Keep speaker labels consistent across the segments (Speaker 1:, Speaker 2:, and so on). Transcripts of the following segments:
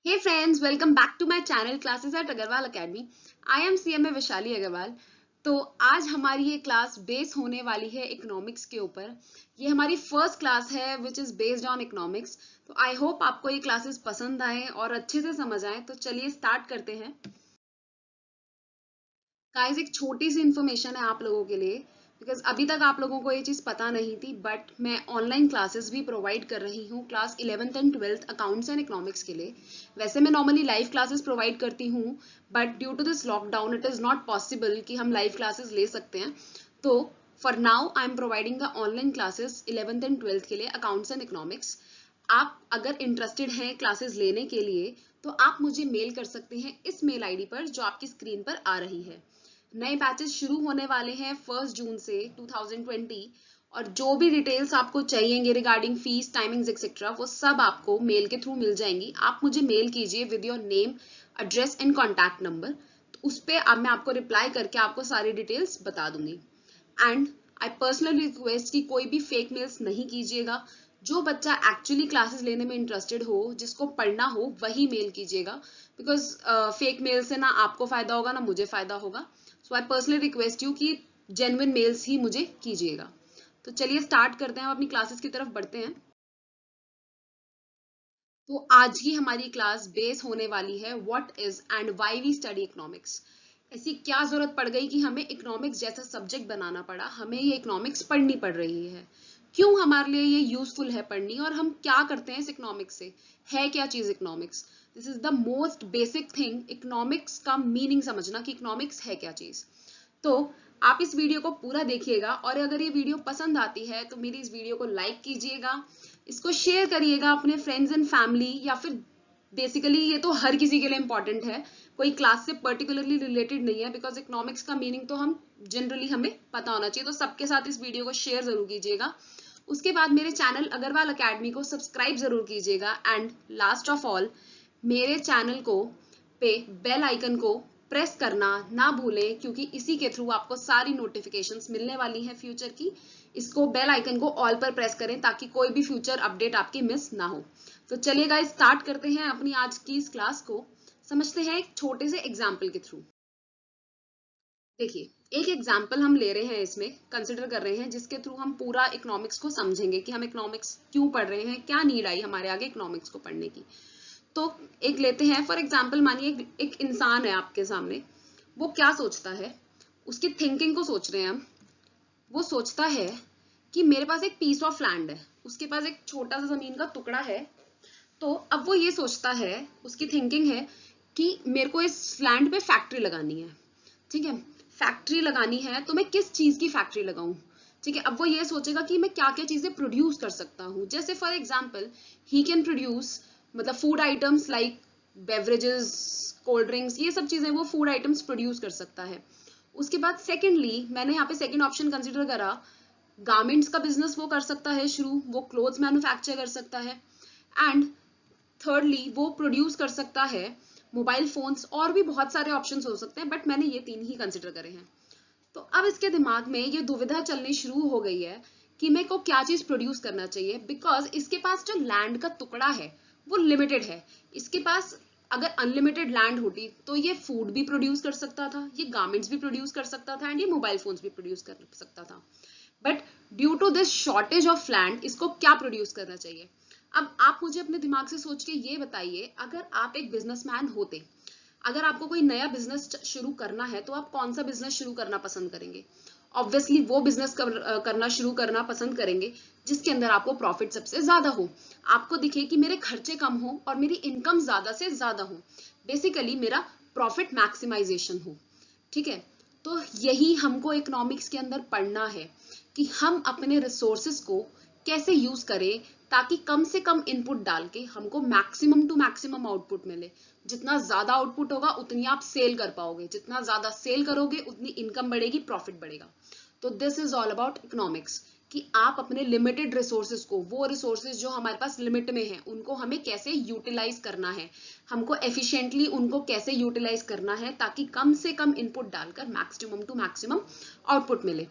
Speaker 1: Hey friends, welcome back to my channel Classes at Agarwal Academy. I am CMA Vaishali Agarwal. तो आज हमारी ये class base होने वाली है इकोनॉमिक्स के ऊपर। ये हमारी फर्स्ट क्लास है which is based on economics. तो आई होप आपको ये क्लासेस पसंद आए और अच्छे से समझ आए। तो चलिए स्टार्ट करते हैं। गाइस, एक छोटी सी इंफॉर्मेशन है आप लोगों के लिए, बिकॉज अभी तक आप लोगों को ये चीज पता नहीं थी, बट मैं ऑनलाइन क्लासेस भी प्रोवाइड कर रही हूँ class 11th and 12th accounts and economics के लिए। वैसे मैं नॉर्मली लाइव क्लासेस प्रोवाइड करती हूँ, but due to this lockdown it is not possible कि हम लाइव क्लासेस ले सकते हैं। तो for now I am providing the online classes 11th and 12th के लिए अकाउंट्स एंड इकोनॉमिक्स। आप अगर इंटरेस्टेड हैं क्लासेस लेने के लिए तो आप मुझे मेल कर सकते हैं इस मेल आईडी पर जो आपकी स्क्रीन पर आ रही है। नए बैचेस शुरू होने वाले हैं 1 जून से 2020, और जो भी डिटेल्स आपको चाहिएंगे रिगार्डिंग फीस, टाइमिंग्स एक्सेट्रा, वो सब आपको मेल के थ्रू मिल जाएंगी। आप मुझे मेल कीजिए with your name, address and contact number. तो उस पर अब मैं आपको रिप्लाई करके आपको सारी डिटेल्स बता दूंगी। एंड आई पर्सनली रिक्वेस्ट कि कोई भी फेक मेल्स नहीं कीजिएगा। जो बच्चा एक्चुअली क्लासेस लेने में इंटरेस्टेड हो, जिसको पढ़ना हो, वही मेल कीजिएगा, बिकॉज फेक मेल से ना आपको फायदा होगा ना मुझे फायदा होगा। सो आई पर्सनली रिक्वेस्ट यू कि जेन्युइन मेल्स ही मुझे कीजिएगा। तो चलिए स्टार्ट करते हैं, अपनी क्लासेस की तरफ बढ़ते हैं। तो आज की हमारी क्लास बेस होने वाली है what is and why we study economics. ऐसी क्या जरूरत पड़ गई कि हमें इकोनॉमिक्स जैसा सब्जेक्ट बनाना पड़ा, हमें ये इकोनॉमिक्स पढ़नी पड़ रही है, क्यों हमारे लिए ये यूजफुल है पढ़नी, और हम क्या करते हैं इस इकोनॉमिक्स से, है क्या चीज economics. This is the most basic thing, economics का मीनिंग समझना कि इकोनॉमिक्स है क्या चीज। तो आप इस वीडियो को पूरा देखिएगा, और अगर ये वीडियो पसंद आती है तो मेरी इस वीडियो को लाइक कीजिएगा, इसको शेयर करिएगा अपने फ्रेंड्स एंड फैमिली, या फिर बेसिकली ये तो हर किसी के लिए इंपॉर्टेंट है, कोई क्लास से पर्टिकुलरली रिलेटेड नहीं है, बिकॉज इकोनॉमिक्स का मीनिंग तो हम जनरली हमें पता होना चाहिए। तो सबके साथ इस वीडियो को शेयर जरूर कीजिएगा। उसके बाद मेरे चैनल अग्रवाल अकेडमी को सब्सक्राइब जरूर कीजिएगा। एंड लास्ट ऑफ ऑल, मेरे चैनल को पे बेल आइकन को प्रेस करना ना भूलें, क्योंकि इसी के थ्रू आपको सारी नोटिफिकेशंस मिलने वाली हैं फ्यूचर की। इसको बेल आइकन को ऑल पर प्रेस करें ताकि कोई भी फ्यूचर अपडेट आपकी मिस ना हो। तो चलिए गाइस, स्टार्ट करते हैं अपनी आज की इस क्लास को। समझते हैं एक छोटे से एग्जाम्पल के थ्रू। देखिए, एक एग्जाम्पल हम ले रहे हैं, इसमें कंसिडर कर रहे हैं, जिसके थ्रू हम पूरा इकोनॉमिक्स को समझेंगे कि हम इकोनॉमिक्स क्यों पढ़ रहे हैं, क्या नीड आई हमारे आगे इकोनॉमिक्स को पढ़ने की। तो एक लेते हैं फॉर एग्जाम्पल, मानिए एक इंसान है आपके सामने। वो क्या सोचता है, उसकी थिंकिंग को सोच रहे हैं हम। वो सोचता है कि मेरे पास एक पीस ऑफ लैंड है, उसके पास एक छोटा सा जमीन का टुकड़ा है। तो अब वो ये सोचता है, उसकी थिंकिंग है कि मेरे को इस लैंड पे फैक्ट्री लगानी है। ठीक है, फैक्ट्री लगानी है तो मैं किस चीज की फैक्ट्री लगाऊं। ठीक है, अब वो ये सोचेगा कि मैं क्या क्या चीजें प्रोड्यूस कर सकता हूँ। जैसे for example, he can produce, मतलब food items like beverages, cold drinks, ये सब चीजें वो फूड आइटम्स प्रोड्यूस कर सकता है। उसके बाद सेकेंडली, मैंने यहाँ पे सेकेंड ऑप्शन कंसिडर करा, गारमेंट्स का बिजनेस वो कर सकता है शुरू, वो क्लोथ्स मैन्युफैक्चर कर सकता है। एंड थर्डली, वो प्रोड्यूस कर सकता है मोबाइल फोन्स, और भी बहुत सारे ऑप्शंस हो सकते हैं, बट मैंने ये तीन ही कंसिडर करे हैं। तो अब इसके दिमाग में ये दुविधा चलनी शुरू हो गई है कि मेरे को क्या चीज प्रोड्यूस करना चाहिए, बिकॉज इसके पास जो लैंड का टुकड़ा है वो लिमिटेड है। इसके पास अगर अनलिमिटेड लैंड होती तो ये फूड भी प्रोड्यूस कर सकता था, ये गारमेंट्स भी प्रोड्यूस कर सकता था, एंड ये मोबाइल फोन्स भी प्रोड्यूस कर सकता था। But due to this shortage of land, इसको क्या प्रोड्यूस करना चाहिए। अब आप मुझे अपने दिमाग से सोच के ये बताइए, अगर आप एक बिजनेसमैन होते, अगर आपको कोई नया बिजनेस शुरू करना है, तो आप कौन सा बिजनेस शुरू करना पसंद करेंगे। ऑब्वियसली वो बिजनेस करना शुरू करना पसंद करेंगे जिसके अंदर आपको प्रॉफिट सबसे ज्यादा हो, आपको दिखे कि मेरे खर्चे कम हो और मेरी इनकम ज्यादा से ज्यादा हो, बेसिकली मेरा प्रॉफिट मैक्सिमाइजेशन हो। ठीक है, तो यही हमको इकोनॉमिक्स के अंदर पढ़ना है कि हम अपने रिसोर्सेस को कैसे यूज करें ताकि कम से कम इनपुट डाल के हमको मैक्सिमम टू मैक्सिमम आउटपुट मिले। जितना ज्यादा आउटपुट होगा उतनी आप सेल कर पाओगे, जितना ज्यादा सेल करोगे उतनी इनकम बढ़ेगी, प्रॉफिट बढ़ेगा। तो this is all about economics, कि आप अपने लिमिटेड रिसोर्सेज को, वो रिसोर्सेज जो हमारे पास लिमिट में है, उनको हमें कैसे यूटिलाइज करना है, हमको एफिशिएंटली उनको कैसे यूटिलाइज करना है ताकि कम से कम इनपुट डालकर मैक्सिमम टू मैक्सिमम आउटपुट मिले।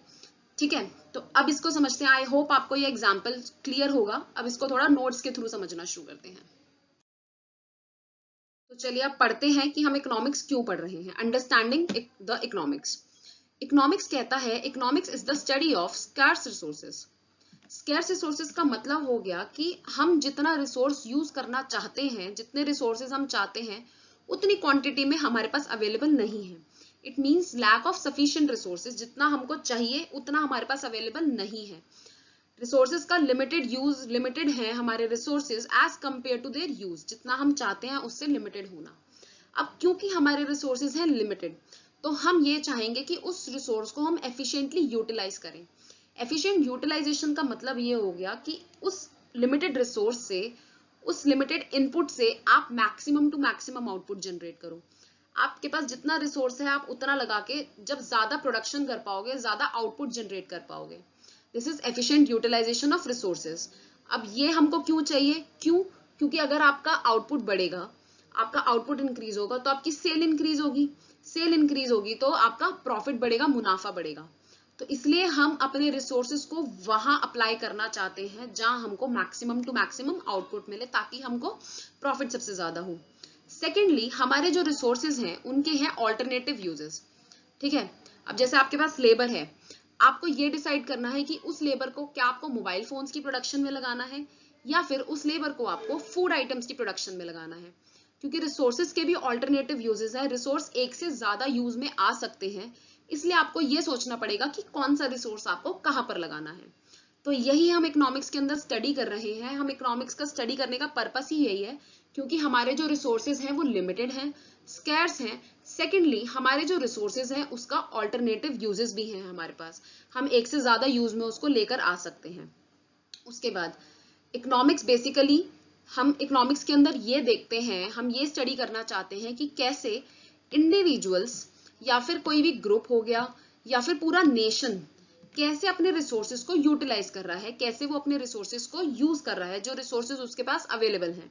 Speaker 1: ठीक है, तो अब इसको समझते हैं। आई होप आपको ये एग्जाम्पल क्लियर होगा। अब इसको थोड़ा नोट्स के थ्रू समझना शुरू करते हैं। तो चलिए अब पढ़ते हैं कि हम इकोनॉमिक्स क्यों पढ़ रहे हैं। Understanding the economics. इकोनॉमिक्स कहता है economics is the study of scarce resources. Scarce resources का मतलब हो गया कि हम जितना रिसोर्स यूज करना चाहते हैं, जितने रिसोर्सेज हम चाहते हैं उतनी क्वांटिटी में हमारे पास अवेलेबल नहीं है। It means lack of sufficient resources, जितना हमको चाहिए उतना हमारे पास अवेलेबल नहीं है। रिसोर्सेज का लिमिटेड यूज, लिमिटेड है हमारे resources as compare to their use, जितना हम चाहते हैं उससे लिमिटेड होना। अब क्योंकि हमारे रिसोर्सेज हैं लिमिटेड, तो हम ये चाहेंगे कि उस रिसोर्स को हम एफिशिएंटली यूटिलाइज करें। एफिशिएंट यूटिलाइजेशन का मतलब ये हो गया कि उस लिमिटेड रिसोर्स से, उस लिमिटेड इनपुट से आप maximum to maximum output generate करो। आपके पास जितना रिसोर्स है आप उतना लगा के जब ज्यादा प्रोडक्शन कर पाओगे, ज्यादा आउटपुट जनरेट कर पाओगे। This is efficient utilization of resources. अब ये हमको क्यों चाहिए? क्योंकि अगर आपका आउटपुट बढ़ेगा, आपका आउटपुट इंक्रीज होगा तो आपकी सेल इंक्रीज होगी, सेल इंक्रीज होगी तो आपका प्रॉफिट बढ़ेगा, मुनाफा बढ़ेगा। तो इसलिए हम अपने रिसोर्सेज को वहां अप्लाई करना चाहते हैं जहां हमको मैक्सिमम टू मैक्सिमम आउटपुट मिले, ताकि हमको प्रॉफिट सबसे ज्यादा हो। सेकेंडली, हमारे जो रिसोर्सेज हैं उनके हैं ऑल्टरनेटिव यूजेस। ठीक है, अब जैसे आपके पास लेबर है, आपको ये डिसाइड करना है कि उस लेबर को क्या आपको मोबाइल फोन्स की प्रोडक्शन में लगाना है या फिर उस लेबर को आपको फूड आइटम्स की प्रोडक्शन में लगाना है। क्योंकि रिसोर्सेज के भी ऑल्टरनेटिव यूजेस है, रिसोर्स एक से ज्यादा यूज में आ सकते हैं, इसलिए आपको ये सोचना पड़ेगा कि कौन सा रिसोर्स आपको कहाँ पर लगाना है। तो यही हम इकोनॉमिक्स के अंदर स्टडी कर रहे हैं। हम इकोनॉमिक्स का स्टडी करने का पर्पस ही यही है, क्योंकि हमारे जो रिसोर्सेज हैं वो लिमिटेड हैं, स्कैर्स हैं। सेकेंडली, हमारे जो रिसोर्सेज हैं उसका ऑल्टरनेटिव यूजेस भी हैं हमारे पास, हम एक से ज्यादा यूज में उसको लेकर आ सकते हैं। उसके बाद इकोनॉमिक्स बेसिकली, हम इकोनॉमिक्स के अंदर ये देखते हैं, हम ये स्टडी करना चाहते हैं कि कैसे इंडिविजुअल्स या फिर कोई भी ग्रुप हो गया या फिर पूरा नेशन कैसे अपने रिसोर्सेज को यूटिलाइज कर रहा है, कैसे वो अपने रिसोर्सेज को यूज कर रहा है, जो रिसोर्सेज उसके पास अवेलेबल हैं।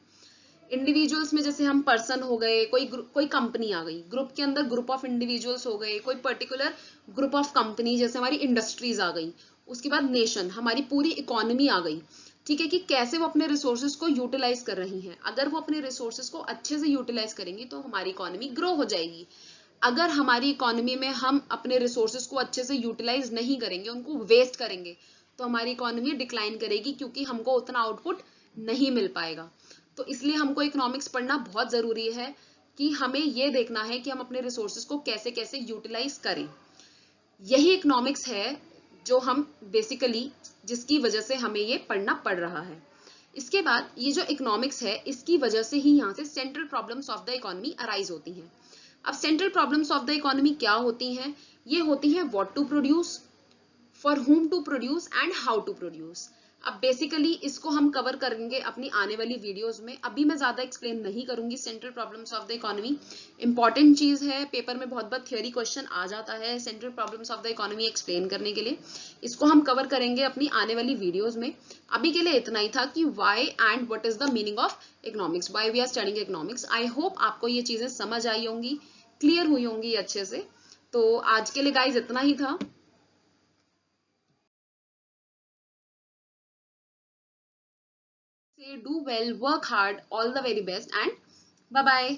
Speaker 1: इंडिविजुअल्स में जैसे हम पर्सन हो गए, कोई कंपनी आ गई, ग्रुप के अंदर ग्रुप ऑफ इंडिविजुअल्स हो गए, कोई पर्टिकुलर ग्रुप ऑफ कंपनी जैसे हमारी इंडस्ट्रीज आ गई। उसके बाद नेशन, हमारी पूरी इकोनॉमी आ गई। ठीक है, कि कैसे वो अपने रिसोर्सेज को यूटिलाइज कर रही हैं। अगर वो अपने रिसोर्सेज को अच्छे से यूटिलाइज करेंगी तो हमारी इकोनॉमी ग्रो हो जाएगी। अगर हमारी इकोनॉमी में हम अपने रिसोर्सेज को अच्छे से यूटिलाइज नहीं करेंगे, उनको वेस्ट करेंगे, तो हमारी इकोनॉमी डिक्लाइन करेगी, क्योंकि हमको उतना आउटपुट नहीं मिल पाएगा। तो इसलिए हमको इकोनॉमिक्स पढ़ना बहुत जरूरी है कि हमें ये देखना है कि हम अपने रिसोर्सेज को कैसे कैसे यूटिलाइज करें। यही इकोनॉमिक्स है जो हम बेसिकली, जिसकी वजह से हमें ये पढ़ना पड़ रहा है। इसके बाद ये जो इकोनॉमिक्स है, इसकी वजह से ही यहाँ से central problems of the economy arise होती हैं। अब central problems of the economy क्या होती हैं? ये होती हैं what to produce, for whom to produce and how to produce. अब बेसिकली इसको हम कवर करेंगे अपनी आने वाली वीडियोस में, अभी मैं ज्यादा एक्सप्लेन नहीं करूंगी central problems of the economy. Important चीज है, पेपर में बहुत बहुत थियोरी क्वेश्चन आ जाता है central problems of the economy explain करने के लिए। इसको हम कवर करेंगे अपनी आने वाली वीडियोज में। अभी के लिए इतना ही था कि why and what is the meaning of economics, why we are studying economics. I hope आपको ये चीजें समझ आई होंगी, क्लियर हुई होंगी अच्छे से। तो आज के लिए गाइज इतना ही था। Say do well, work hard, all the very best, and bye bye.